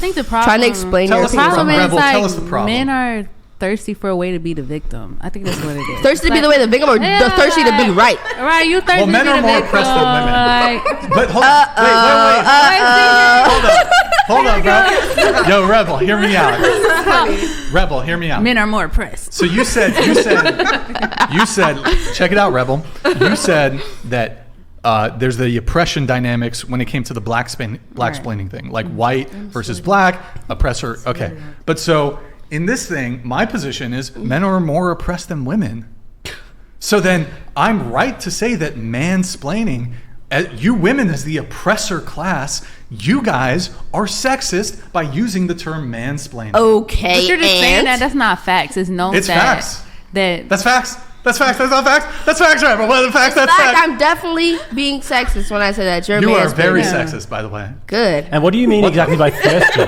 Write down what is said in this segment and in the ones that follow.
think the problem. Trying to explain your problem is Rebel, like tell us the problem. men are thirsty for a way to be the victim. I think that's what it is. Thirsty to be the way the victim, or thirsty to be right? Right, you thirsty. Well, men to be are the more victim, oppressed than women. like- But hold on. Wait. Hold on, bro. Yo, Rebel, hear me out. Rebel, hear me out. Men are more oppressed. So you said, check it out, Rebel. You said that there's the oppression dynamics when it came to the black splaining thing, like white versus black, oppressor. Okay. But so in this thing, my position is men are more oppressed than women. So then I'm right to say that mansplaining, you women as the oppressor class, you guys are sexist by using the term mansplaining. Okay, But you're just saying that. That's not facts. It's known It's that. facts. That's facts. That's facts. That's not facts. That's facts, right? But what are the facts? That's facts. I'm definitely being sexist when I say that. You are very sexist, by the way. Good. And what do you mean exactly by thirsty?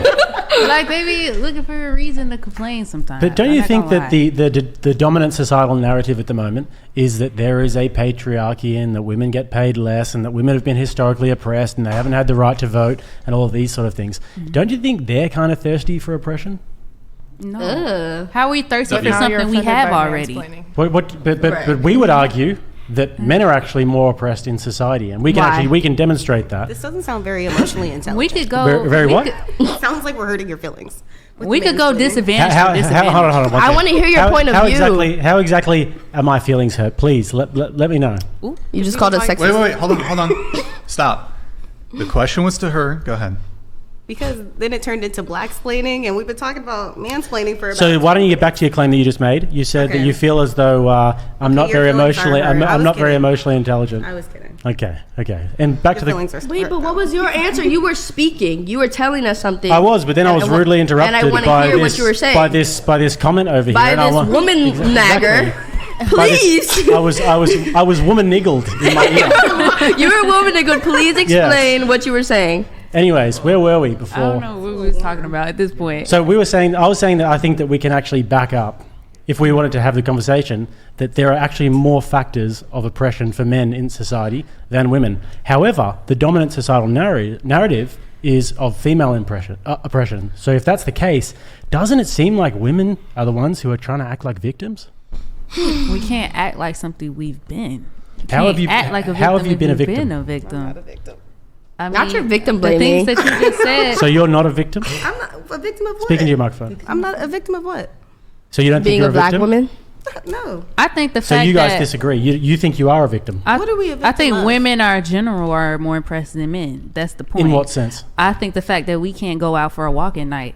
like they be looking for a reason to complain sometimes. But don't you think that lie. the dominant societal narrative at the moment is that there is a patriarchy and that women get paid less and that women have been historically oppressed and they haven't had the right to vote and all of these sort of things? Mm-hmm. Don't you think they're kind of thirsty for oppression? No. How are we thirsty for Now something we have already? But we would argue that men are actually more oppressed in society, and we can demonstrate that. This doesn't sound very emotionally intelligent. We could go. Very what? It sounds like we're hurting your feelings. We could go disadvantage. Hold on. I want to hear your point of view. How exactly are my feelings hurt? Please let me know. You just called us sexist. Wait. Hold on. Stop. The question was to her. Go ahead. Because then it turned into black-splaining, and we've been talking about mansplaining for about... So why don't you get back to your claim that you just made? You said that you feel as though I'm not very emotionally. I'm not very emotionally intelligent. I was kidding. Okay. And back to the. Wait, but what was your answer? You were speaking. You were telling us something. I was, but then I was rudely interrupted and I want to hear what you were saying. by this comment over here. By this woman nagger. Please. I was woman niggled in my ear. You were a woman niggled. Please explain what you were saying. Anyways, where were we before? I don't know what we was talking about at this point. So I was saying that I think that we can actually back up, if we wanted to have the conversation, that there are actually more factors of oppression for men in society than women. However, the dominant societal narrative is of female oppression. So if that's the case, doesn't it seem like women are the ones who are trying to act like victims? We can't act like something we've been. How have you been a victim? Been a victim. I'm not a victim. I mean, Not your victim the blaming. things that you just said. So you're not a victim? I'm not a victim of what? Speaking to your microphone. I'm not a victim of what? So you don't think Being you're a black victim? woman. No. I think the So fact you guys that disagree. You think you are a victim. What are we a victim I think of? women in general are more impressed than men. That's the point. In what sense? I think the fact that we can't go out for a walk at night.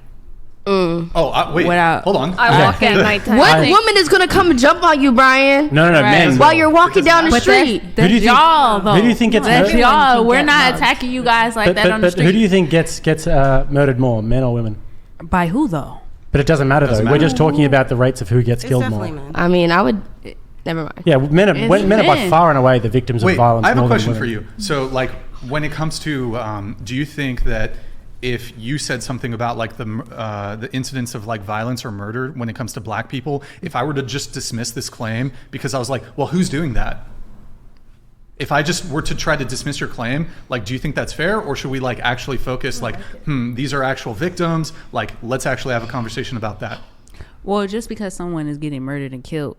Oh, wait. Without- Hold on. I walk at nighttime. What woman is gonna come jump on you, Brian? No, Right. men. While you're walking down the But street. that's do you think- y'all, though. who do you think gets That's murdered? y'all. We're Get not mugged. attacking you guys like that on the But street. who do you think gets murdered more, men or women? By who, though? But it doesn't matter though. We're just talking about the rates of who gets It's killed more. definitely men. I mean, I would. Never mind. Yeah, men are by men. far and away the victims of Wait, violence. I have a more than question women. for you. So, like, when it comes to, do you think that if you said something about like the incidence of like violence or murder when it comes to black people, if I were to just dismiss this claim because I was like, well, who's doing that? If I just were to try to dismiss your claim, like, do you think that's fair, or should we like actually focus like, these are actual victims? Like, let's actually have a conversation about that. Well, just because someone is getting murdered and killed,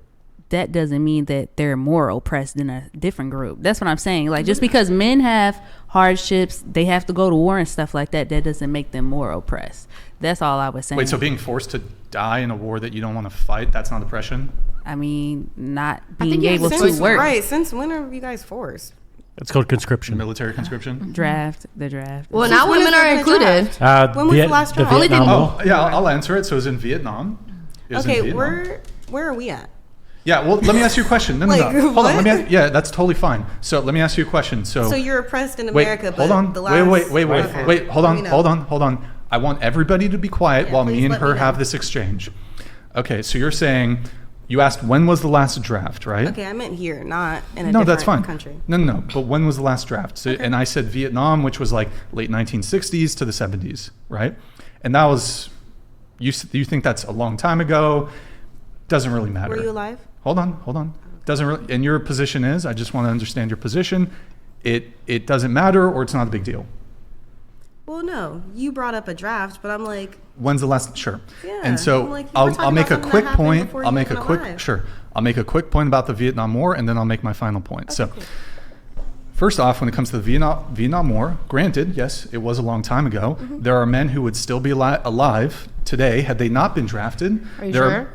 that doesn't mean that they're more oppressed than a different group. That's what I'm saying. Like, just because men have hardships, they have to go to war and stuff like that, that doesn't make them more oppressed. That's all I was saying. Wait, so being forced to die in a war that you don't want to fight, that's not oppression? I mean, not I think being you able have to work. Right. Since when are you guys forced? It's called conscription. Military conscription? The draft. Well, now when women is are there gonna included. When was the last draft? Only Vietnam did- War. Oh, yeah, I'll answer it. So it was in Vietnam. It was in Okay, Vietnam. where are we at? Yeah, well, let me ask you a question. No. Like, Hold on. what? Yeah, that's totally fine. So let me ask you a question. So you're oppressed in wait, America, but hold on. the last... Wait. Okay. Hold Let me know. on. I want everybody to be quiet while me please and let her me have know. this exchange. Okay, so you're saying, you asked when was the last draft, right? Okay, I meant here, not in a No, different that's fine. country. No. But when was the last draft? So, and I said Vietnam, which was like late 1960s to the 70s, right? And that was, you think that's a long time ago? Doesn't really matter. Were you alive? Hold on. Doesn't really. And your position is, I just want to understand your position. It doesn't matter, or it's not a big deal. Well, no, you brought up a draft, but I'm like, When's the last? Sure. Yeah, And so I'm like, you were I'll talking make a about something quick that happened point. before I'll you make a went quick alive. sure. I'll make a quick point about the Vietnam War, and then I'll make my final point. So, first off, when it comes to the Vietnam War, granted, yes, it was a long time ago. Mm-hmm. There are men who would still be alive today had they not been drafted. Are you There sure?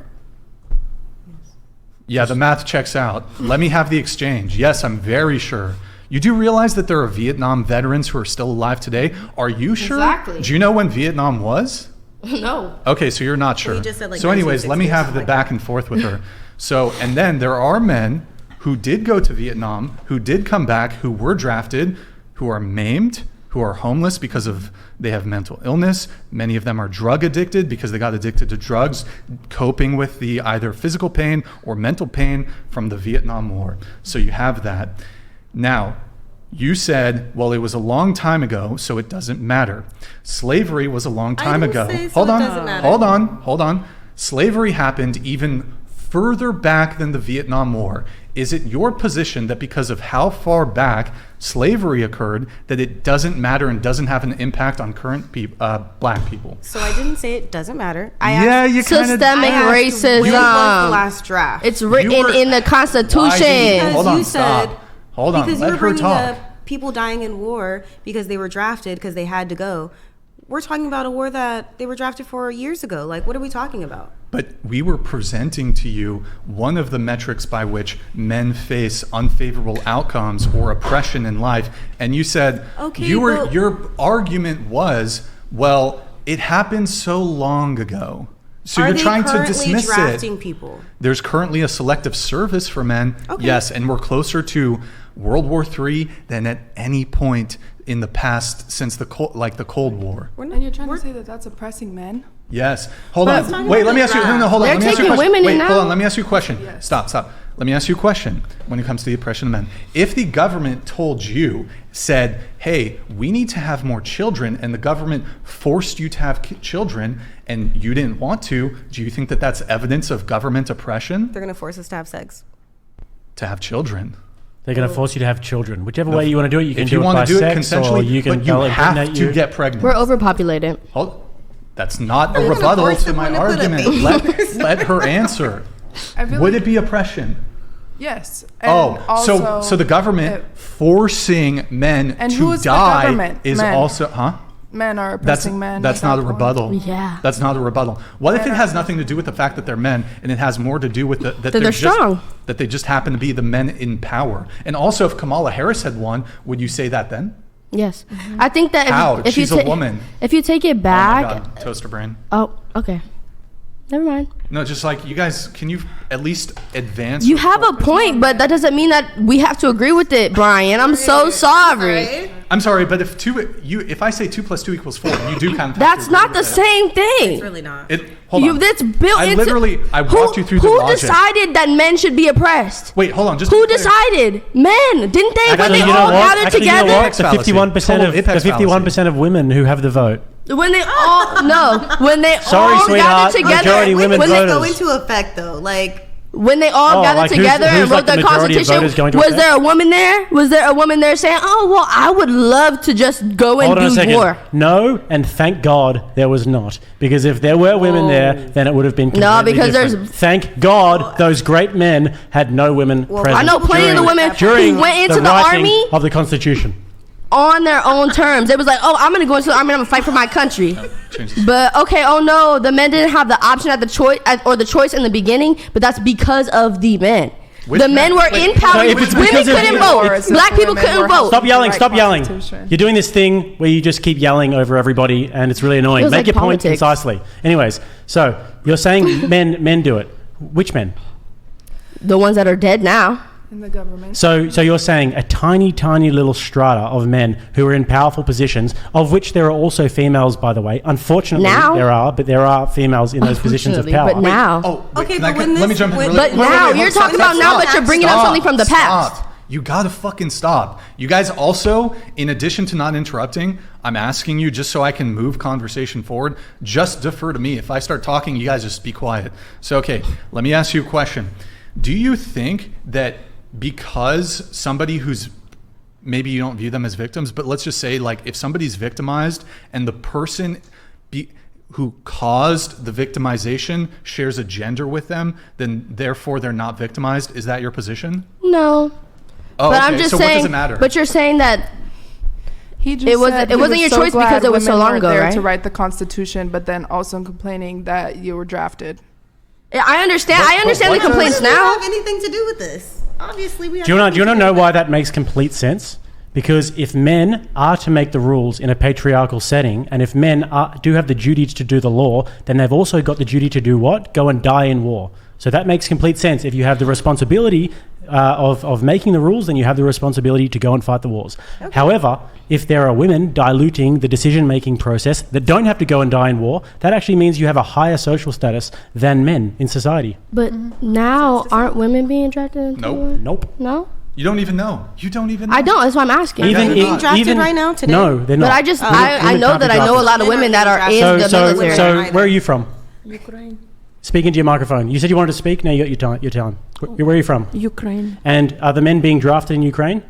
Yeah, the math checks out. Let me have the exchange. Yes, I'm very sure. You do realize that there are Vietnam veterans who are still alive today? Are you sure? Exactly. Do you know when Vietnam was? No. Okay, so you're not sure. you just said, like, so anyways, let me 1960s, have the like back and forth with her. So, and then there are men who did go to Vietnam, who did come back, who were drafted, who are maimed, who are homeless because of they have mental illness. Many of them are drug addicted because they got addicted to drugs, coping with the either physical pain or mental pain from the Vietnam War. So you have that. Now, you said, well, it was a long time ago, so it doesn't matter. Slavery was a long time didn't ago. say so Hold it on, doesn't matter. hold on. Slavery happened even further back than the Vietnam War. Is it your position that because of how far back slavery occurred, that it doesn't matter and doesn't have an impact on current black people? So I didn't say it doesn't matter. Yeah, you kind of Systemic When was racism. the last draft? It's written You were- in the Constitution. Hold on, you said, stop. Hold on, because let you were her bringing talk. up people dying in war because they were drafted because they had to go. We're talking about a war that they were drafted for years ago. Like, what are we talking about? But we were presenting to you one of the metrics by which men face unfavorable outcomes or oppression in life, and you said Okay, your argument was, well, it happened so long ago. So Are you're they trying to currently dismiss drafting it. people? There's currently a selective service for men, Okay. yes, and we're closer to World War III than at any point in the past since the Cold War. And you're trying to say that that's oppressing men? Yes. Hold But- on. Wait, let me ask you. No, hold on. They're Let me ask you a taking question. women Wait, in hold now. on. Let me ask you a question. Stop. Let me ask you a question when it comes to the oppression of men. If the government told you, said, hey, we need to have more children, and the government forced you to have children, and you didn't want to, do you think that that's evidence of government oppression? They're going to force us to have sex. To have children. They're going to force you to have children. Whichever way you want to do it, you can If do you it want by to do it sex, or consensually, you can but you have impregnate to you. get pregnant. We're overpopulated. Hold. That's not a gonna rebuttal force to my someone to put a argument. baby Let her answer. I feel Would like, it be oppression? yes. And Oh, also, so the government forcing men And to who is the die government? is Men. also, huh? men are That's oppressing men. that's at not that a point. rebuttal. Yeah. That's not a rebuttal. What if it has nothing to do with the fact that they're men, and it has more to do with that they're just, strong. that they just happen to be the men in power? And also, if Kamala Harris had won, would you say that then? Yes. I think that How? if She's you a woman. If you take it Oh my back. God, toaster brain. Oh, okay. Never mind. No, just like you guys, can you at least advance? You your have a focus? point, but that doesn't mean that we have to agree with it, Brian. I'm so sorry. I'm sorry, but if I say 2 + 2 = 4, you do kind of. have to That's agree not with the it. same thing. It's really not. Hold on. That's built I into. I walked you through the who logic. decided that men should be oppressed? Wait, hold on. Just Who to be clear. decided? Men, didn't they? When Actually, they you know all what? gathered Actually, you know together. what? The Fallacy. 51% Total of apex the 51% of women who have the vote. When they all when they Sorry, all sweetheart, gathered together. majority women when they go voters. into effect, though, like, When they all Oh, gathered like together who's and wrote like the the majority of Constitution, voters going to was effect? there a woman there? Was there a woman there saying, "Oh, well, I would love to just go and Hold on a do second. war"? No, and thank God there was not. Because if there were women there, then it would have been completely No, because different. there's- Thank God those great men had no women present. I know plenty of the women during who went into the writing army of the Constitution. on their own terms. It was like, "Oh, I'm going to go into the army and I'm going to fight for my country." Change this. But okay, oh no, the men didn't have the option at the choice or the choice in the beginning, but that's because of the men. Which the men? men were Wait, in power. so if it's Women because of couldn't the- vote. Or it's Black that people women couldn't were vote. Stop yelling, Right stop yelling. Constitution. You're doing this thing where you just keep yelling over everybody and it's really annoying. Feels Make like your point politics. concisely. Anyways, so you're saying men do it. Which men? The ones that are dead now. In the government. So you're saying a tiny, tiny little strata of men who are in powerful positions, of which there are also females, by the way. Unfortunately, Now? there are females in those positions of Unfortunately, power. but now. Oh, wait, Okay, can I but when let me this- jump in when- really But quick. now, Wait, you're stop, talking stop, about now, stop. but you're bringing up Stop, something from the past. stop. You gotta fucking stop. You guys also, in addition to not interrupting, I'm asking you just so I can move conversation forward, just defer to me. If I start talking, you guys just be quiet. So, okay, let me ask you a question. Do you think that because somebody who's maybe you don't view them as victims, but let's just say like if somebody's victimized and the person who caused the victimization shares a gender with them, then therefore they're not victimized. Is that your position? No. Oh, But okay. I'm just so saying. what does it matter? But you're saying that He just It wasn't- said it he wasn't was your so choice because glad it was so women long weren't ago, there right? to write the Constitution, but then also complaining that you were drafted. I understand. I understand the what- complaints What does now. that have anything to do with this? Obviously, we. Do you want to know why that makes complete sense? Because if men are to make the rules in a patriarchal setting, and if men do have the duty to do the law, then they've also got the duty to do what? Go and die in war. So that makes complete sense. If you have the responsibility of making the rules, then you have the responsibility to go and fight the wars. Okay. However, if there are women diluting the decision-making process that don't have to go and die in war, that actually means you have a higher social status than men in society. But now, aren't women being drafted into Nope. war? Nope. No? You don't even know. You don't even know. I don't. That's why I'm asking. Even- Are you being drafted right now today? No, they're not. But I just, Women- I women know can't be that I know a drafted. lot of women that are in So, the so, military. so where are you from? Ukraine. Speak into your microphone. You said you wanted to speak. Now you got your time. Where are you from? Ukraine. And are the men being drafted in Ukraine?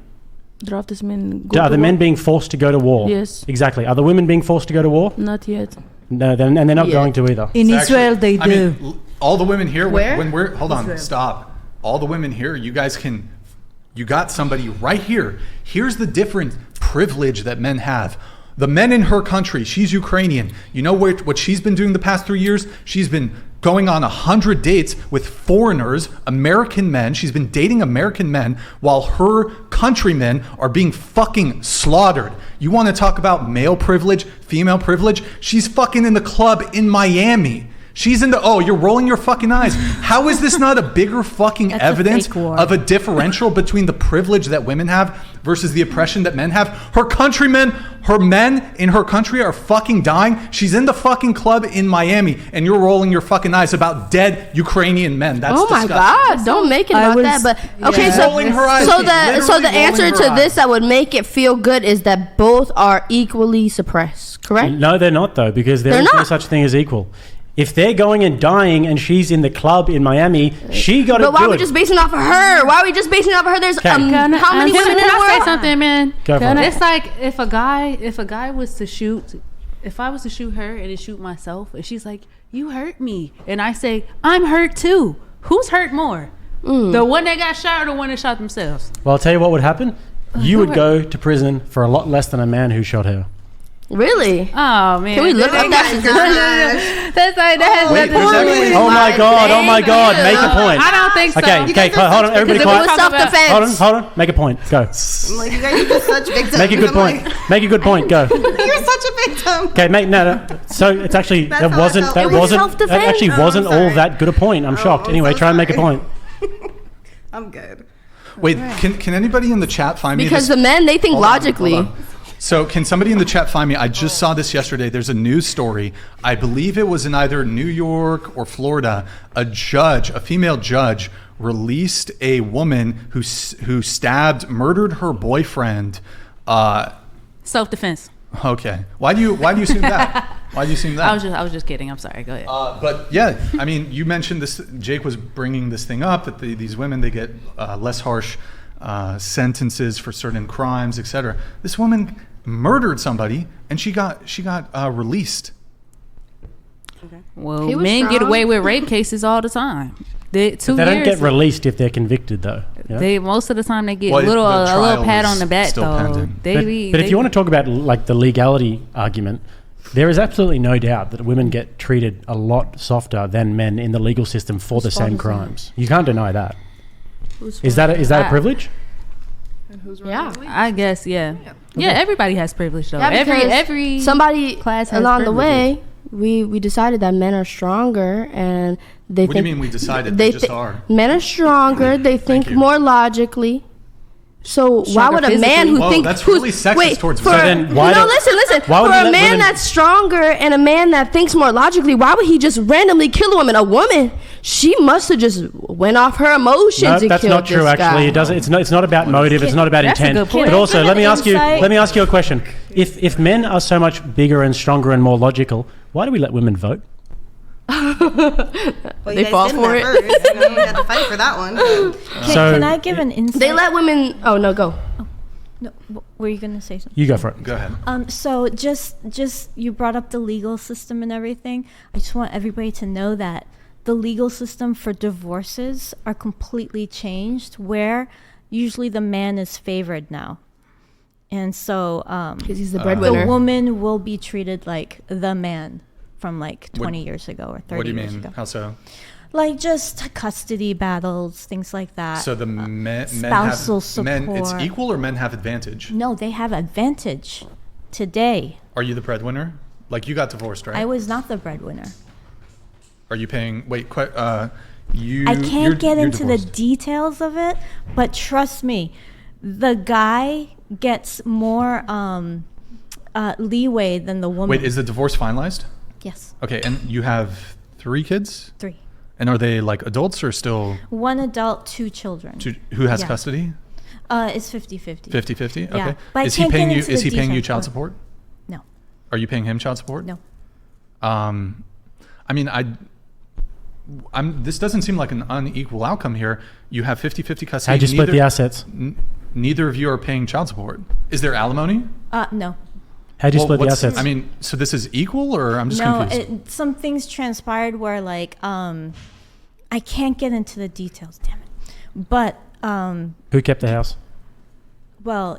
Draft is men. Are the men being forced to go to war? Yes. Exactly. Are the women being forced to go to war? Not yet. No, and they're not Yeah. going to either. In It's Israel, actually- they I do. mean, all the women here, Where? when we're, hold on, stop. All the women here, you guys can, you got somebody right here. Here's the different privilege that men have. The men in her country, she's Ukrainian. You know what she's been doing the past 3 years? She's been going on 100 dates with foreigners, American men. She's been dating American men while her countrymen are being fucking slaughtered. You want to talk about male privilege, female privilege? She's fucking in the club in Miami. She's in the, oh, you're rolling your fucking eyes. How is this not a bigger fucking That's a evidence fake war. of a differential between the privilege that women have versus the oppression that men have? Her countrymen, her men in her country are fucking dying. She's in the fucking club in Miami and you're rolling your fucking eyes about dead Ukrainian men. That's Oh my disgusting. God! Don't make it I about was- that. But okay, She's so rolling her eyes. so She's the literally answer rolling to her this eyes. that would make it feel good is that both are equally suppressed. Correct? No, they're not though, because there They're is no not. such thing as equal. If they're going and dying and she's in the club in Miami, she got it But why are we good. just basing it off of her? Why are we just basing it off of her? There's Okay. how many women in the Can I say world? something, man? Go for it. It's like if a guy was to shoot, if I was to shoot her and then shoot myself, and she's like, "You hurt me," and I say, "I'm hurt too." Who's hurt more? The one that got shot or the one that shot themselves? Well, I'll tell you what would happen. You would go to prison for a lot less than a man who shot her. Really? Oh man, Can we look up that? That's like that has Wait, nothing to do with it. Oh my God! Oh my Thank God! you. Make a point. I don't think so. Okay, You guys okay, are hold on, such- everybody Because it was quiet. self-defense. Hold on, make a point. Go. I'm like, you guys are just such victims. Make a good I'm point. like, Make a good point. Go. You're such a victim. Okay, no. So it's actually That's that how I wasn't felt. that It was wasn't that self-defense? actually Oh, I'm wasn't all sorry. that good a point. I'm shocked. I'm Anyway, so try and make a sorry. point. I'm good. Wait, can anybody in the chat find me Because this? the men, they think Hold on, logically. hold on. So can somebody in the chat find me? I just saw this yesterday. There's a news story. I believe it was in either New York or Florida. A female judge, released a woman who stabbed, murdered her boyfriend. Self-defense. Okay. Why do you assume that? Why do you assume that? I was just kidding. I'm sorry. Go ahead. But yeah, I mean, you mentioned this. Jake was bringing this thing up that these women, they get less harsh sentences for certain crimes, etc. This woman murdered somebody, and she got released. Well, He was men get strong. away with rape cases all the time. They They don't get released if they're convicted, though. Yeah? They most of the time they get Well, a the little trial pat is on the back still though. pending. But if you want to talk about like the legality argument, there is absolutely no doubt that women get treated a lot softer than men in the legal system for the same crimes. You can't deny that. Is that a privilege? And who's Yeah. running the league? I guess yeah. Everybody has privilege though. Yeah, because every somebody class has along the privileges. way, we decided that men are stronger and they What do you think mean we decided? They just are. men are stronger. They think you. more logically. So why Stronger would a man physically. who Whoa, thinks that's really sexist towards for, women. So then why no, don't- listen. why For would we a let man women- that's stronger and a man that thinks more logically, why would he just randomly kill a woman? A woman, she must have just went off her emotions No, and that's killed not true. this Actually, guy. it doesn't. It's not about motive. It's not about That's a intent. good point. But also, Can I let me give an ask you. insight? Let me ask you a question. If men are so much bigger and stronger and more logical, why do we let women vote? Well, They you guys fall did for that it. first. You had to fight for that one. Can, So- can I give an insight? They let women. Oh no, go. No, were you gonna say something? You go for it. Go ahead. So just you brought up the legal system and everything. I just want everybody to know that the legal system for divorces are completely changed, where usually the man is favored now. And so Because he's the the breadwinner. woman will be treated like the man from like 20 years ago or 30 What do you years mean? ago. How so? Like just custody battles, things like that. So the men spousal have men. It's support. equal, or men have advantage? No, they have advantage today. Are you the breadwinner? Like you got divorced, right? I was not the breadwinner. Are you paying? Wait, you. I can't get you're into the divorced. details of it, but trust me, the guy gets more leeway than the woman. Wait, is the divorce finalized? Yes, Okay, and you have 3 kids, 3. and are they like adults or still? 1 adult, 2 children. Who has Yeah. custody? It's 50-50. 50-50. Okay. Yeah, but I Is he can't get paying you? into Is the he paying you details, child but- support? No, Are you paying him child support? no. I mean, this doesn't seem like an unequal outcome here. You have 50-50 custody. How'd you split the assets? Neither of you are paying child support. Is there alimony? No. How'd you Well, split the what's- assets? I mean, so this is equal, or I'm just No, confused. some things transpired where like I can't get into the details, damn it. But Who kept the house? well,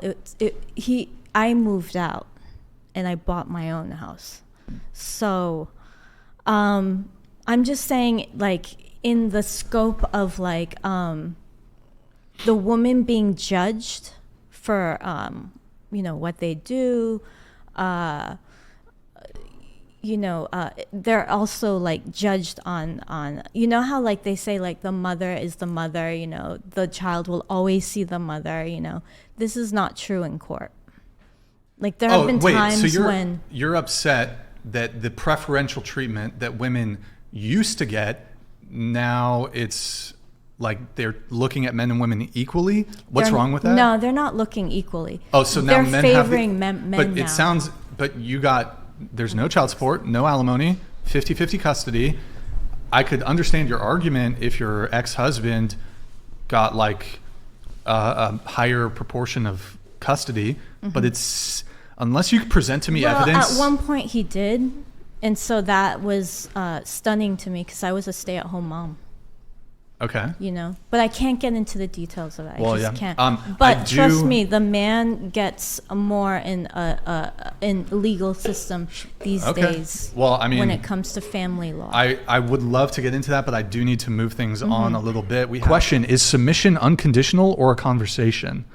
I moved out and I bought my own house. So I'm just saying, like, in the scope of like the woman being judged for what they do, they're also like judged on how like they say like the mother is the mother, the child will always see the mother. This is not true in court. Like there have been times so you're upset that the preferential treatment that women used to get, now it's like they're looking at men and women equally. What's wrong with that? No, they're not looking equally. Oh, so now they're men favoring have men but now. it sounds, but there's no child support, no alimony, 50-50 custody. I could understand your argument if your ex-husband got like a higher proportion of custody, but it's, unless you present to me evidence. At one point he did, and so that was stunning to me because I was a stay-at-home mom. Okay. But I can't get into the details of it. Well, I just yeah. can't. But trust do- me, the man gets more in legal system these Okay. days. Well, I mean, when it comes to family law. I would love to get into that, but I do need to move things Mm-hmm. on a little bit. Question, is submission unconditional or a conversation?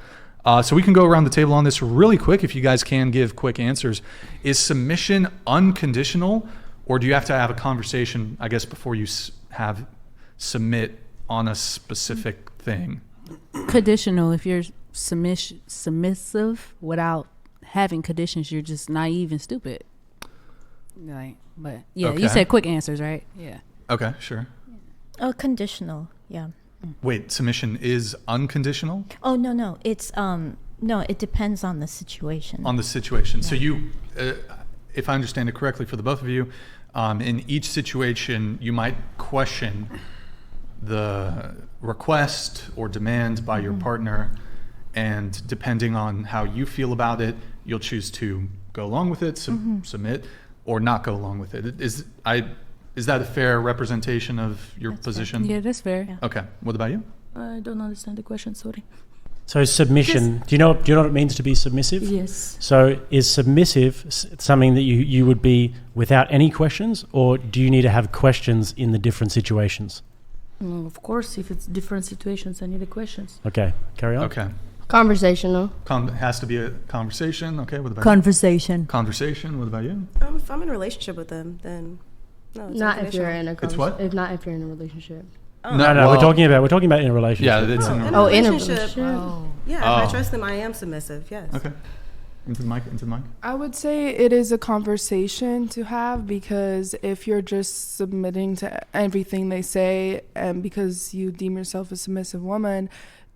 So we can go around the table on this really quick if you guys can give quick answers. Is submission unconditional, or do you have to have a conversation, I guess, before you submit on a specific thing? Conditional. If you're submissive without having conditions, you're just naive and stupid. But yeah, Okay. you said quick answers, right? Yeah. Okay, sure. Conditional, yeah. Wait, submission is unconditional? Oh no, it's no, it depends on the situation. On the situation. So you, if I understand it correctly for the both of you, in each situation, you might question the request or demand by your partner, and depending on how you feel about it, you'll choose to go along with it, submit, or not go along with it. Is that a fair representation of your position? Yeah, that's fair. Yeah. Okay. What about you? I don't understand the question. Sorry. So submission. Do you know what it means to be submissive? Yes. So is submissive something that you would be without any questions, or do you need to have questions in the different situations? No, of course, if it's different situations, I need the questions. Okay, carry on. Okay. Conversational. Has to be a conversation. Okay. What about Conversation. you? Conversation. What about you? If I'm in a relationship with them, then no. It's Not if you're unconditional. in a It's what? If not if you're in a relationship. No, well, we're talking about in a relationship. Yeah, it's in a Oh, in a relationship. relationship. Yeah, Oh. if I trust them, I am submissive. Yes. Okay. Into the mic. I would say it is a conversation to have, because if you're just submitting to everything they say and because you deem yourself a submissive woman,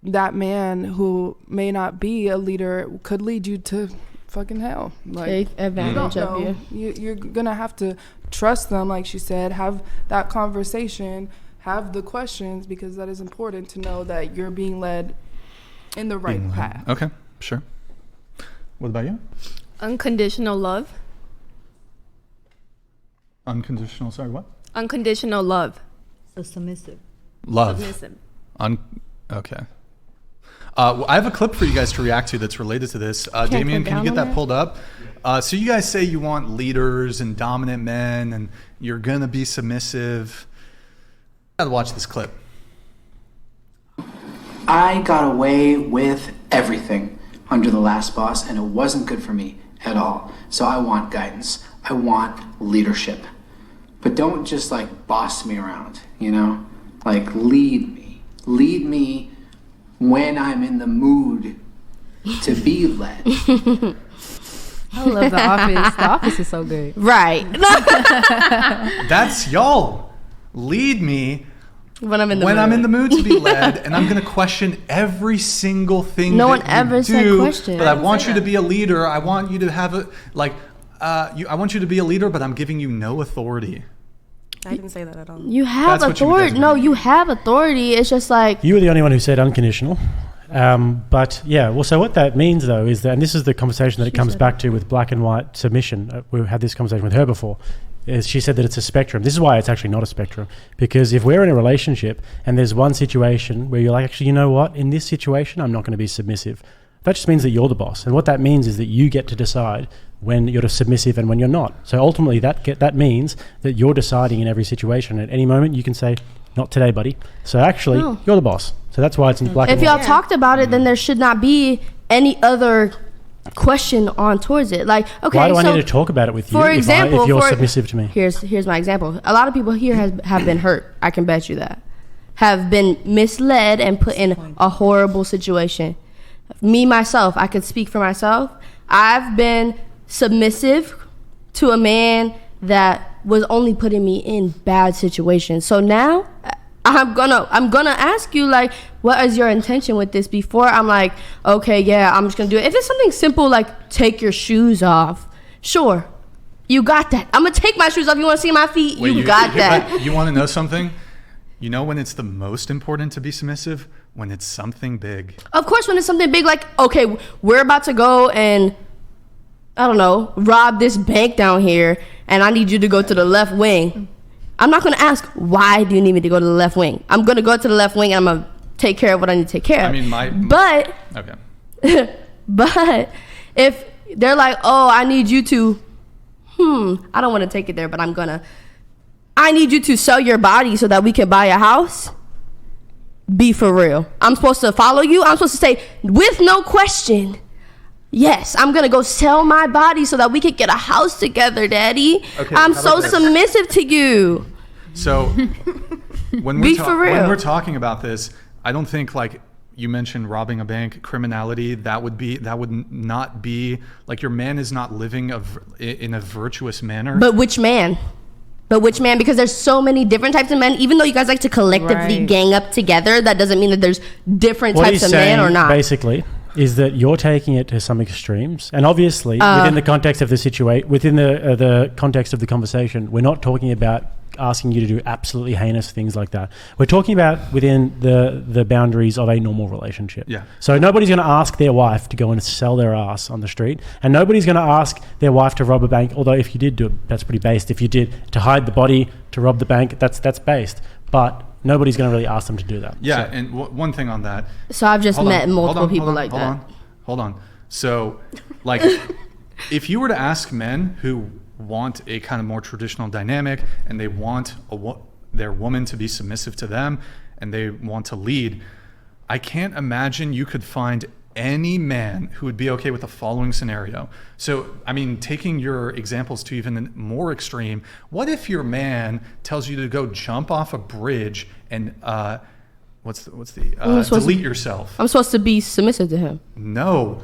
that man who may not be a leader could lead you to fucking hell. Like, Take you advantage don't of know. you. You're gonna have to trust them, like she said, have that conversation, have the questions, because that is important to know that you're being led in the right path. Okay. Sure. What about you? Unconditional love. Unconditional, sorry, what? Unconditional love. So submissive. Love. Submissive. Okay. I have a clip for you guys to react to that's related to this. Damien, can you get that pulled up? So you guys say you want leaders and dominant men and you're going to be submissive. Gotta watch this clip. I got away with everything under the last boss, and it wasn't good for me at all. So I want guidance. I want leadership. But don't just like boss me around, you know? Like lead me. Lead me when I'm in the mood to be led. I love The Office. The Office is so good. Right. That's y'all. Lead me when I'm in the mood to be led, and I'm going to question every single thing. No that one ever you said do, question. But I want you to be a leader. I want you to have a I want you to be a leader, but I'm giving you no authority. I didn't say that at all. You have That's what you authority. guys No, mean. you have authority. It's just like You were the only one who said unconditional. But yeah, well, so what that means though is that, and this is the conversation that it comes back to with black and white submission. We had this conversation with her before. Is she said that it's a spectrum. This is why it's actually not a spectrum. Because if we're in a relationship and there's one situation where you're like, actually, you know what? In this situation, I'm not going to be submissive. That just means that you're the boss. And what that means is that you get to decide when you're submissive and when you're not. So ultimately, that means that you're deciding in every situation. At any moment, you can say, not today, buddy. So actually, you're the boss. So that's why it's in black and if white. y'all talked about it, then there should not be any other question on towards it. Like, okay, why do I so need to talk about it with you for if example, you're submissive to me? Here's my example. A lot of people here have been hurt. I can bet you that. Have been misled and put in a horrible situation. Me, myself, I could speak for myself. I've been submissive to a man that was only putting me in bad situations. So now I'm gonna ask you, like, what is your intention with this before I'm like, okay, yeah, I'm just gonna do it. If it's something simple like take your shoes off, sure, you got that. I'm gonna take my shoes off. You want to see my feet? Wait, you got that. You want to know something? You know when it's the most important to be submissive? When it's something big. Of course, when it's something big, like, okay, we're about to go and, I don't know, rob this bank down here, and I need you to go to the left wing. I'm not going to ask, why do you need me to go to the left wing? I'm going to go to the left wing, and I'm going to take care of what I need to take care of. I mean, But, okay. but if they're like, oh, I need you to, I don't want to take it there, but I need you to sell your body so that we can buy a house. Be for real. I'm supposed to follow you. I'm supposed to say, with no question, yes, I'm going to go sell my body so that we could get a house together, Daddy. Okay, I'm how so about this? submissive to you. So when Be for real. when we're talking about this, I don't think, like you mentioned, robbing a bank, criminality, that would not be, like, your man is not living in a virtuous manner. But which man? Because there's so many different types of men. Even though you guys like to collectively gang up together, that doesn't mean that there's different What types he's of men or saying, not. basically, is that you're taking it to some extremes, and obviously within the context of the situation, within the context of the conversation, we're not talking about asking you to do absolutely heinous things like that. We're talking about within the boundaries of a normal relationship. Yeah. So nobody's going to ask their wife to go and sell their ass on the street, and nobody's going to ask their wife to rob a bank. Although if you did do it, that's pretty based. If you did to hide the body to rob the bank, that's based. But nobody's going to really ask them to do that. Yeah, So- and one thing on that. So I've just met multiple people like hold that. Hold on. So, like, if you were to ask men who want a kind of more traditional dynamic and they want their woman to be submissive to them and they want to lead, I can't imagine you could find any man who would be okay with the following scenario. So, I mean, taking your examples to even more extreme, what if your man tells you to go jump off a bridge and delete yourself? I'm supposed to be submissive to him. No.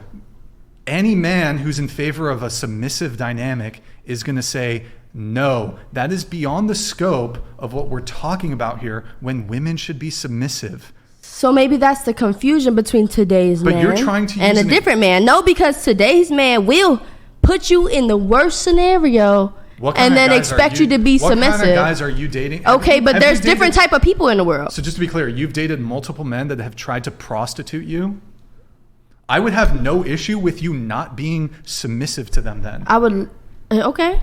Any man who's in favor of a submissive dynamic is going to say, no, that is beyond the scope of what we're talking about here when women should be submissive. So maybe that's the confusion between today's But man you're trying to and use a different man. No, because today's man will put you in the worst scenario and then expect you to be submissive. What kind of guys are you dating? Okay, but Have there's you dated- different type of people in the world. So just to be clear, you've dated multiple men that have tried to prostitute you? I would have no issue with you not being submissive to them then. I would. Okay.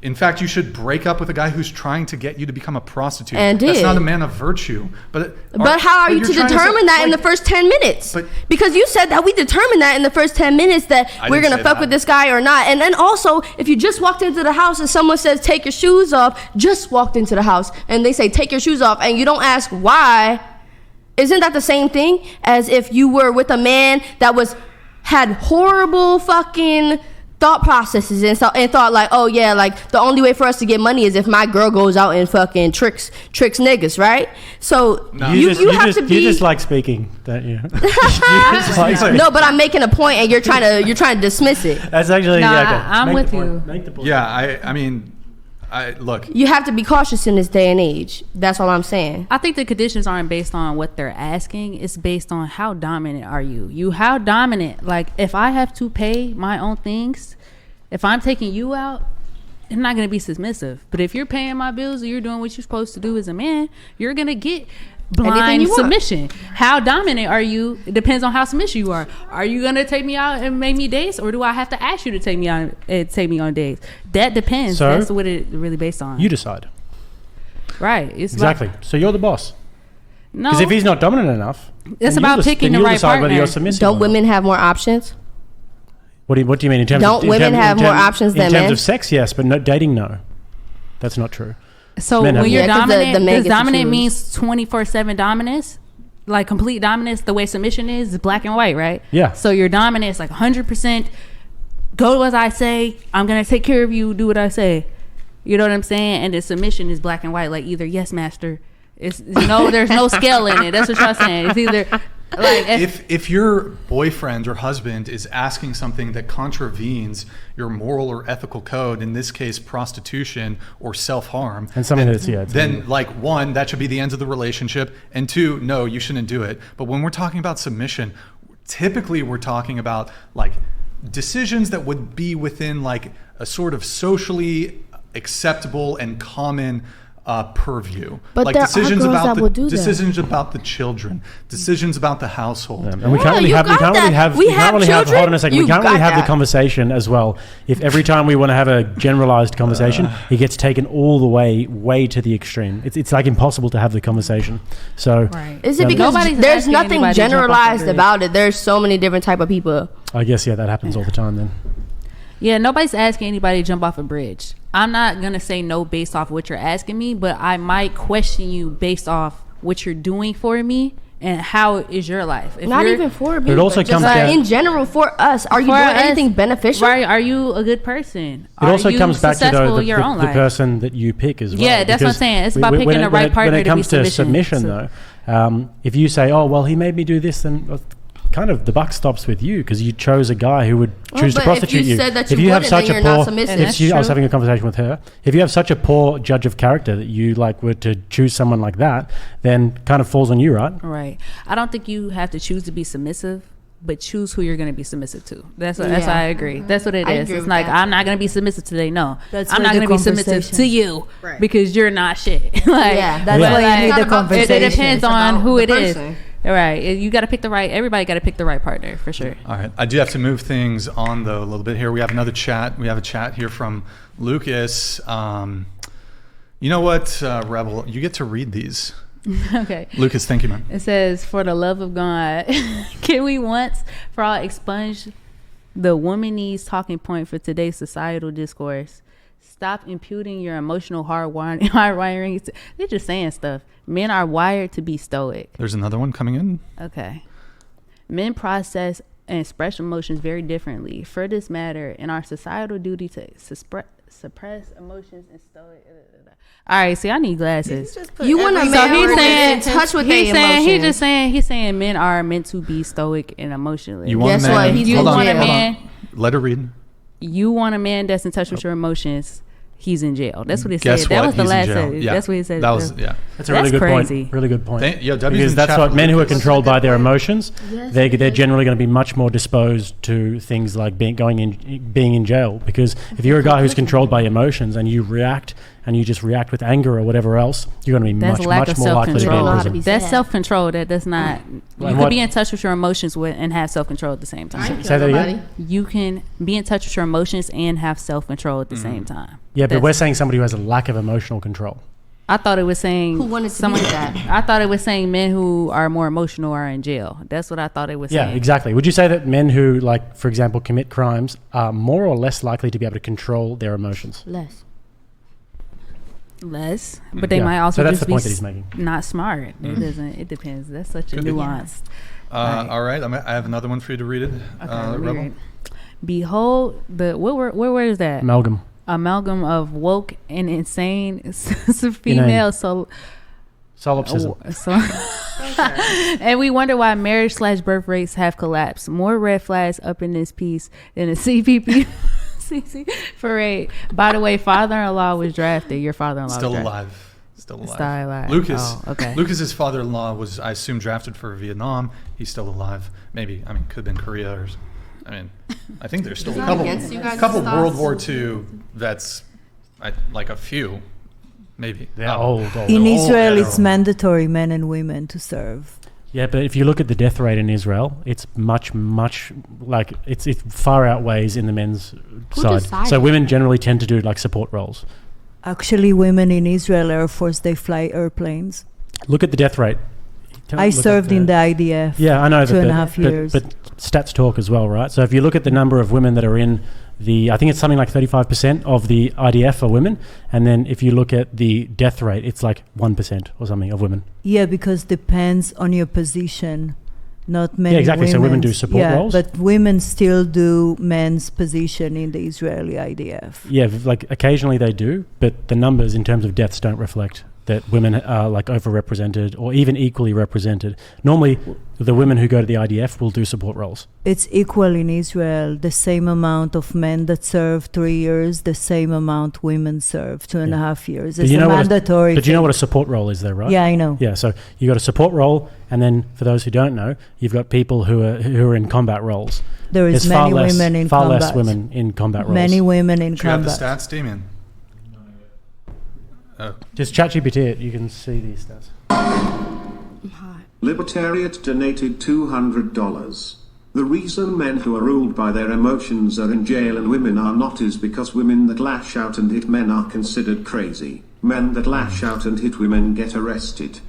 In fact, you should break up with a guy who's trying to get you to become a prostitute. And That's did. not a man of virtue. But how are you to determine that in the first 10 minutes? Because you said that we determined that in the first 10 minutes that we're going to fuck with this guy or not. And then also, if you just walked into the house and someone says, take your shoes off, just walked into the house, and they say, take your shoes off, and you don't ask why, isn't that the same thing as if you were with a man that had horrible fucking thought processes and thought like, oh yeah, like the only way for us to get money is if my girl goes out and fucking tricks niggas, right? So you just like speaking, don't you? No, but I'm making a point and you're trying to dismiss it. That's actually I'm with you. Make the point. Yeah, I mean, look. You have to be cautious in this day and age. That's all I'm saying. I think the conditions aren't based on what they're asking. It's based on how dominant are you. How dominant? Like, if I have to pay my own things, if I'm taking you out, I'm not going to be submissive. But if you're paying my bills or you're doing what you're supposed to do as a man, you're going to get blind submission. How dominant are you? It depends on how submissive you are. Are you gonna take me out and make me dates, or do I have to ask you to take me out and take me on dates? That depends. So, that's what it really based on. You decide. Right. It's exactly. So you're the boss. No. Because if he's not dominant enough, it's about picking the right partner. Whether you're submissive. Don't women have more options? What do you mean in terms of? Don't women have more options than men? In terms of sex, yes, but no dating, no. That's not true. So when you're dominant, does dominant means 24/7 dominance? Like complete dominance, the way submission is black and white, right? Yeah. So your dominance, like 100%, go as I say, I'm going to take care of you, do what I say. You know what I'm saying? And the submission is black and white, like either yes, master. It's there's no scale in it. That's what y'all saying. It's either like if your boyfriend or husband is asking something that contravenes your moral or ethical code, in this case prostitution or self-harm, and something then like one, that should be the end of the relationship, and two, no, you shouldn't do it. But when we're talking about submission, typically we're talking about like decisions that would be within like a sort of socially acceptable and common purview, but like there decisions are girls about that will do decisions about the children, decisions about the household. And we can't really have the conversation as well. If every time we want to have a generalized conversation, it gets taken all the way to the extreme. It's like impossible to have the conversation. So is it because there's nothing generalized about it? There's so many different type of people. I guess that happens all the time then. Yeah, nobody's asking anybody to jump off a bridge. I'm not going to say no based off what you're asking me, but I might question you based off what you're doing for me and how is your life. If not even for me, it also but just in general for us. Are you doing anything beneficial? Right? Are you a good person? It also comes back to the person that you pick as well. Yeah, that's what I'm saying. It's about picking the right partner to be submission. When it comes to submission, though, if you say, oh, well, he made me do this, then kind of the buck stops with you because you chose a guy who would choose to prostitute you. If you have such a poor, I was having a conversation with her. If you have such a poor judge of character that you were to choose someone like that, then kind of falls on you, right? Right. I don't think you have to choose to be submissive, but choose who you're going to be submissive to. That's what I agree. That's what it is. It's like I'm not going to be submissive today. No, I'm not going to be submissive to you because you're not shit. That's why you need the conversation. It depends on who it is. Right, you got to pick everybody got to pick the right partner for sure. All right, I do have to move things on though a little bit here. We have another chat. We have a chat here from Lucas. You know what, Rebel, you get to read these. Okay. Lucas, thank you, man. It says, for the love of God, can we once for all expunge the woman needs talking point for today's societal discourse? Stop imputing your emotional hardwiring. They're just saying stuff. Men are wired to be stoic. There's another one coming in. Okay. Men process and express emotions very differently. For this matter, in our societal duty to suppress emotions and stoic. All right, see, I need glasses. You want to in touch with their emotions. He's saying men are meant to be stoic and emotionless. You want a man? You want a man? Let her read. You want a man that's in touch with your emotions. He's in jail. That's what he said. That was the last. Yeah. That's what he said. That was That's a really good crazy. point. Really good point. W's Because in that's chat what men who are Lucas. controlled by their emotions, Yes, they're yes. generally going to be much more disposed to things like being in jail. Because if you're a guy who's controlled by emotions and you just react with anger or whatever else, you're going to be That's much lack of more likely to be in self-control. prison. That's sad. self-control. That does not. You And can what- be in touch with your emotions and have self-control at the same time. Say that again? You can be in touch with your emotions and have self-control at the same time. Yeah, but That's- we're saying somebody who has a lack of emotional control. I thought it was saying Who wanted to someone. be that? I thought it was saying men who are more emotional are in jail. That's what I thought it was Yeah, saying. exactly. Would you say that men who, like, for example, commit crimes are more or less likely to be able to control their emotions? Less. Less, but they Yeah. might also So that's just the be point that he's making. not smart. It doesn't. It depends. That's such a Could be. nuanced. Right. All right, I have another one for you to read it. Okay, Rebel. weird. Behold the where is that? Amalgam. Amalgam of woke and insane female. So Solipsism. and we wonder why marriage/birth rates have collapsed. More red flags up in this piece than the CPP CC parade. By the way, father-in-law was drafted. Your father-in-law Still was alive. Still alive. Still alive. Lucas. Oh, okay. Lucas's father-in-law was, I assume, drafted for Vietnam. He's still alive. Maybe. I mean, could have been Korea or. I mean, I think there's still a not couple. against you guys' Couple thoughts. World War II vets. Like a few, maybe. They're Not- old. In Oh, Israel, yeah, it's they're old. mandatory men and women to serve. Yeah, but if you look at the death rate in Israel, it's much like it far outweighs in the men's side. decided? So women generally tend to do like support roles. Actually, women in Israel Air Force, they fly airplanes. Look at the death rate. I served in the IDF. Yeah, I know that. 2.5 years. But stats talk as well, right? So if you look at the number of women that are in I think it's something like 35% of the IDF are women, and then if you look at the death rate, it's like 1% or something of women. Yeah, because depends on your position. Not many. Yeah, exactly. So women do women's- support roles? but women still do men's position in the Israeli IDF. Yeah, like occasionally they do, but the numbers in terms of deaths don't reflect that women are like overrepresented or even equally represented. Normally, the women who go to the IDF will do support roles. It's equal in Israel. The same amount of men that serve 3 years, the same amount women serve 2.5 years. But It's you know a what mandatory. But you know thing. what a support role is, though, right? Yeah, I know. Yeah, so you got a support role, and then for those who don't know, you've got people who are in combat roles. There is There's many women in far combat. less women in combat roles. Many women in Do you have the combat. stats, Damien? Oh. Just ChatGPT it, you can see these stats. Libertariat donated $200. The reason men who are ruled by their emotions are in jail and women are not is because women that lash out and hit men are considered crazy. Men that lash out and hit women get arrested.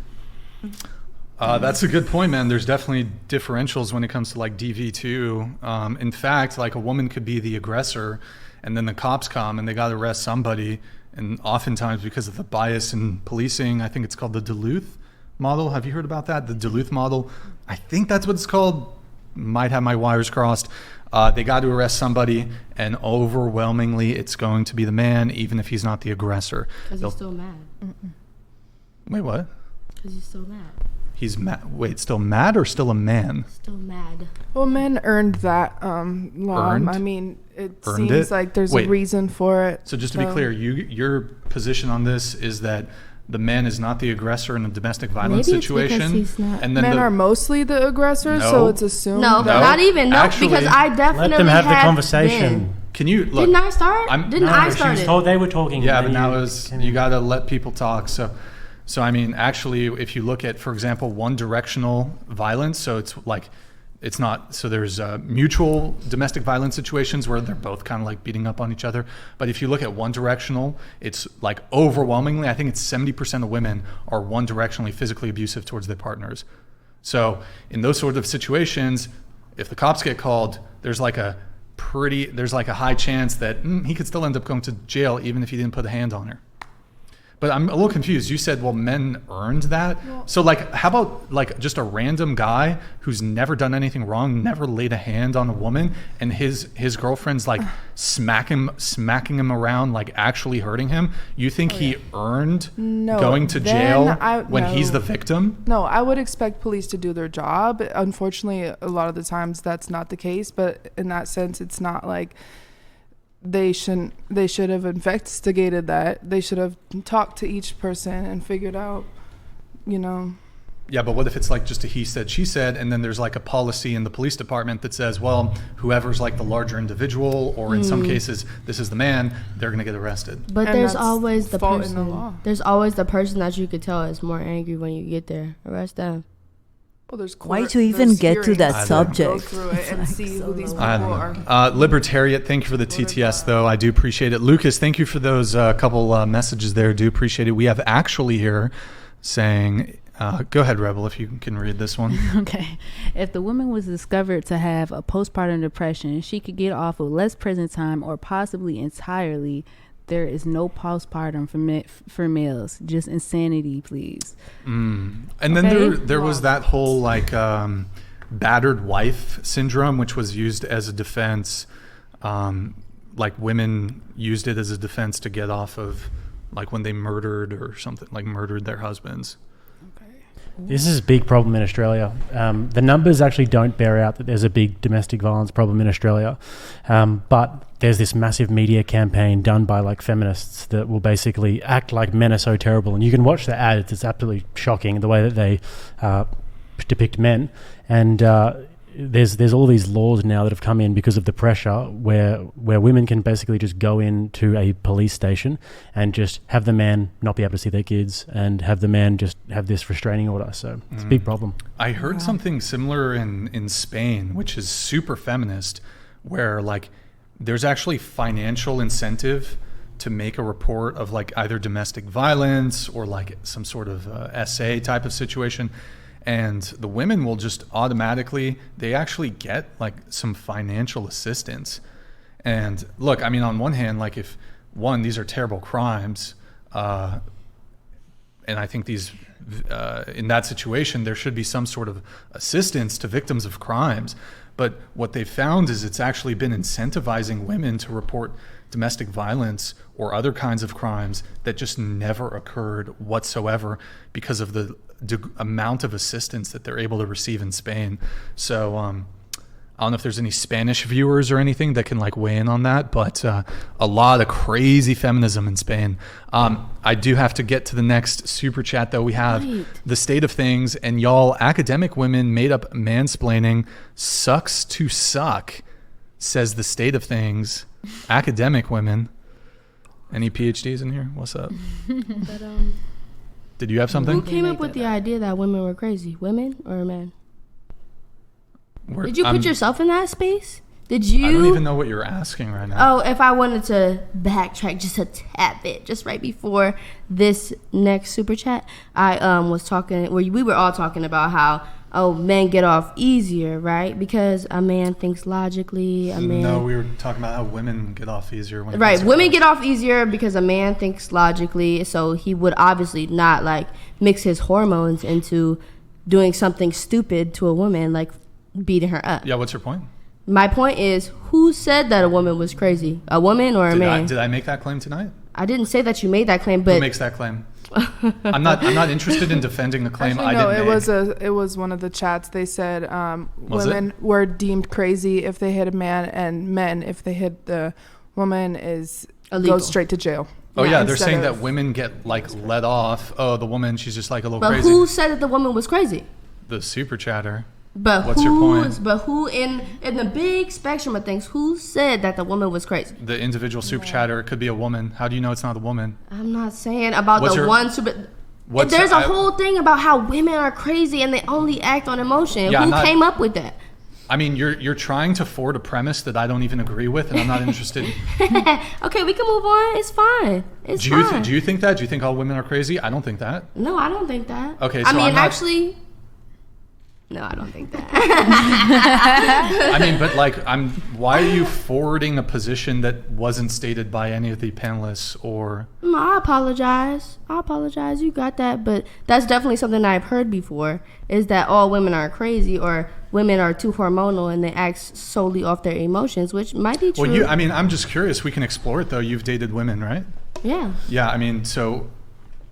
That's a good point, man. There's definitely differentials when it comes to like DV2. In fact, like a woman could be the aggressor, and then the cops come and they got to arrest somebody. And oftentimes, because of the bias in policing, I think it's called the Duluth model. Have you heard about that? The Duluth model. I think that's what it's called. Might have my wires crossed. They got to arrest somebody, and overwhelmingly, it's going to be the man, even if he's not the aggressor. Because he's still mad. Wait, what? Because he's still mad. He's mad. Wait, still mad or still a man? Still mad. Well, men earned that law. Earned? I mean, it Earned seems it? like there's Wait. a reason for it. So just to be clear, your position on this is that the man is not the aggressor in a domestic violence Maybe it's because situation, he's not. and then Men the, are mostly the aggressors, No. so it's assumed. No, No, not even. No, actually, because I definitely Let them have the have conversation. been. can you look? Didn't I start? Didn't No, I she start was it? told they were talking. Yeah, and but then now is came you in. got to let people talk. So I mean, actually, if you look at, for example, one-directional violence, so it's like, it's not, so there's mutual domestic violence situations where they're both kind of like beating up on each other. But if you look at one-directional, it's like overwhelmingly, I think it's 70% of women are one-directionally physically abusive towards their partners. So in those sort of situations, if the cops get called, there's like a high chance that he could still end up going to jail even if he didn't put a hand on her. But I'm a little confused. You said, well, men earned that. So like, how about like just a random guy who's never done anything wrong, never laid a hand on a woman, and his girlfriend's like smacking him around, like actually hurting him? You think he earned going to jail when he's the victim? No, I would expect police to do their job. Unfortunately, a lot of the times that's not the case. But in that sense, it's not like they should have investigated that. They should have talked to each person and figured out you know. Yeah, but what if it's like just a he said, she said, and then there's like a policy in the police department that says, well, whoever's like the larger individual, or in some cases, this is the man, they're going to get arrested. But And there's that's always the fault in the person. law. There's always the person that you could tell is more angry when you get there. Arrest them. Well, there's Why court- to even there's get to that hearings subject? Go through it and see who these people I are. don't know. Libertariat, thank you for the TTS, though. I do appreciate it. Lucas, thank you for those couple messages there. Do appreciate it. We have actually here saying, go ahead, Rebel, if you can read this one. Okay. If the woman was discovered to have a postpartum depression, she could get off with less prison time or possibly entirely. There is no postpartum for males. Just insanity, please. And then there was that whole like battered wife syndrome, which was used as a defense. Like women used it as a defense to get off of like when they murdered or something, like murdered their husbands. This is a big problem in Australia. The numbers actually don't bear out that there's a big domestic violence problem in Australia. But there's this massive media campaign done by like feminists that will basically act like men are so terrible. And you can watch the ads. It's absolutely shocking the way that they depict men. And there's all these laws now that have come in because of the pressure where women can basically just go into a police station and just have the man not be able to see their kids and have the man just have this restraining order. So it's a big problem. I heard something similar in Spain, which is super feminist, where like there's actually financial incentive to make a report of like either domestic violence or like some sort of SA type of situation. And the women will just automatically, they actually get like some financial assistance. And look, I mean, on one hand, like if one, these are terrible crimes, and I think these, in that situation, there should be some sort of assistance to victims of crimes. But what they found is it's actually been incentivizing women to report domestic violence or other kinds of crimes that just never occurred whatsoever because of the amount of assistance that they're able to receive in Spain. So I don't know if there's any Spanish viewers or anything that can like weigh in on that, but a lot of crazy feminism in Spain. I do have to get to the next super chat though. We have the state of things, and y'all, academic women made up mansplaining sucks to suck, says the state of things. Academic women. Any PhDs in here? What's up? But, Did you have something? who came up with the idea that women were crazy? Women or men? Did you put yourself in that space? Did you? I don't even know what you're asking right now. Oh, if I wanted to backtrack just a tad bit, just right before this next super chat, I was talking, we were all talking about how, men get off easier, right? Because a man thinks logically. No, we were talking about how women get off easier. Right, women get off easier because a man thinks logically, so he would obviously not like mix his hormones into doing something stupid to a woman, like beating her up. Yeah, what's your point? My point is, who said that a woman was crazy? A woman or a man? Did I make that claim tonight? I didn't say that you made that claim, but who makes that claim? I'm not interested in defending the claim. Actually, I didn't make. It was one of the chats. They said women were deemed crazy if they hit a man, and men if they hit the woman goes straight to jail. Oh yeah, they're saying that women get like let off. Oh, the woman, she's just like a little but crazy. Who said that the woman was crazy? The super chatter. But what's your point? But who in the big spectrum of things, who said that the woman was crazy? The individual super chatter. It could be a woman. How do you know it's not a woman? I'm not saying about one super. There's a whole thing about how women are crazy and they only act on emotion. Yeah, who came up with that? I mean, you're trying to forward a premise that I don't even agree with, and I'm not interested. Okay, we can move on. It's fine. It's fine. Do you think that? Do you think all women are crazy? I don't think that. No, I don't think that. Okay, so actually. No, I don't think that. I mean, but like, why are you forwarding a position that wasn't stated by any of the panelists or? I apologize. You got that, but that's definitely something I've heard before. Is that all women are crazy or women are too hormonal and they act solely off their emotions, which might be true. Well, I'm just curious. We can explore it though. You've dated women, right? Yeah. Yeah, I mean, so.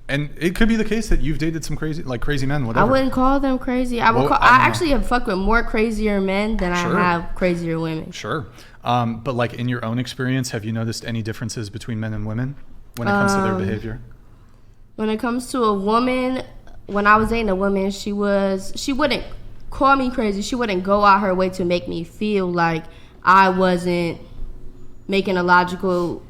And it could be the case that you've dated some crazy men, whatever. I wouldn't call them crazy. I actually have fucked with more crazier men than I have crazier women. Sure. But like in your own experience, have you noticed any differences between men and women when it comes to their behavior? When it comes to a woman, when I was dating a woman, she wouldn't call me crazy. She wouldn't go out her way to make me feel like I wasn't making a logical,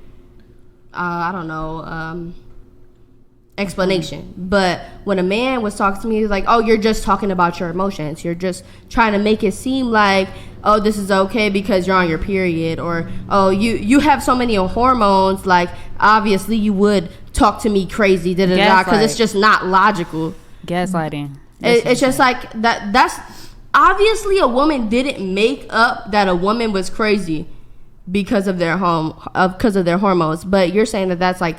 explanation. But when a man was talking to me, he was like, oh, you're just talking about your emotions. You're just trying to make it seem like, oh, this is okay because you're on your period, or oh, you have so many hormones, like obviously you would talk to me crazy, because it's just not logical. Gaslighting. It's just like that's obviously a woman didn't make up that a woman was crazy because of their hormones. But you're saying that that's like,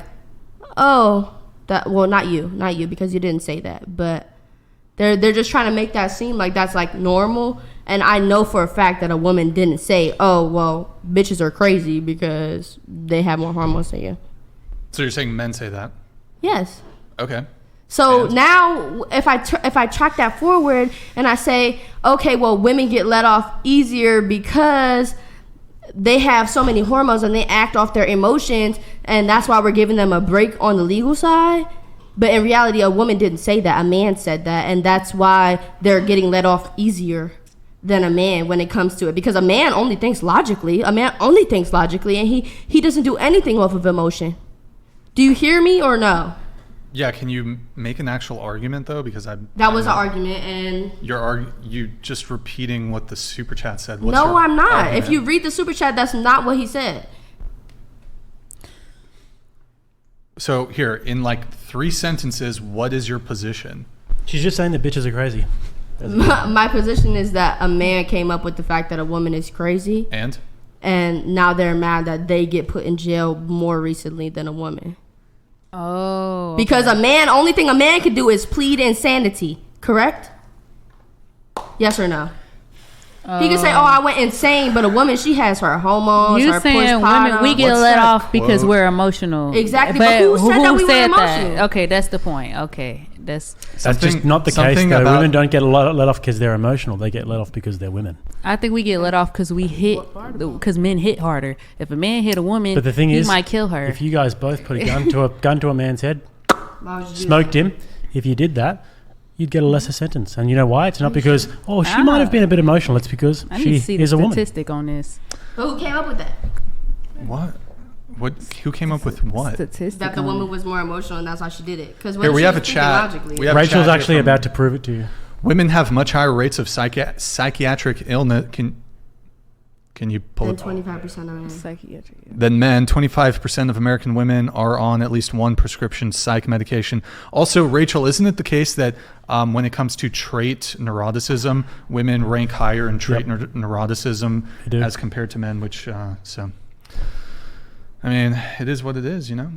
oh, that, well, not you because you didn't say that, but they're just trying to make that seem like that's like normal. And I know for a fact that a woman didn't say, oh, well, bitches are crazy because they have more hormones than you. So you're saying men say that? Yes. Okay. So now if I track that forward and I say, okay, well, women get let off easier because they have so many hormones and they act off their emotions, and that's why we're giving them a break on the legal side. But in reality, a woman didn't say that. A man said that, and that's why they're getting let off easier than a man when it comes to it. Because a man only thinks logically. And he doesn't do anything off of emotion. Do you hear me or no? Yeah, can you make an actual argument though? Because that was an argument, and you just repeating what the super chat said. No, I'm not. Argument? If you read the super chat, that's not what he said. So here, in like 3 sentences, what is your position? She's just saying that bitches are crazy. My position is that a man came up with the fact that a woman is crazy, and now they're mad that they get put in jail more recently than a woman. Oh. Okay. Because only thing a man can do is plead insanity, correct? Yes or no? He can say, oh, I went insane, but a woman, she has her hormones, you her saying women, we get let off because we're emotional. Exactly, but who said that we were emotional? That? Okay, that's the point. Okay, that's just not the case, though. Women don't get let off because they're emotional. They get let off because they're women. I think we get let off because because men hit harder. If a man hit a woman, but the thing is, might kill her. If you guys both put a gun to a man's head, smoked him, if you did that, you'd get a lesser sentence. And you know why? It's not because, she might have been a bit emotional. It's because she is a woman. Statistic on this. But who came up with that? What? Who came up with what? Statistic that the woman was more emotional and that's why she did it. Because we have a chat. Rachel's actually about to prove it to you. Women have much higher rates of psychiatric illness. Can you pull it? 25% of men. Psychiatric. Than men, 25% of American women are on at least one prescription psych medication. Also, Rachel, isn't it the case that when it comes to trait neuroticism, women rank higher in trait neuroticism as compared to men? Which, I mean, it is what it is, you know?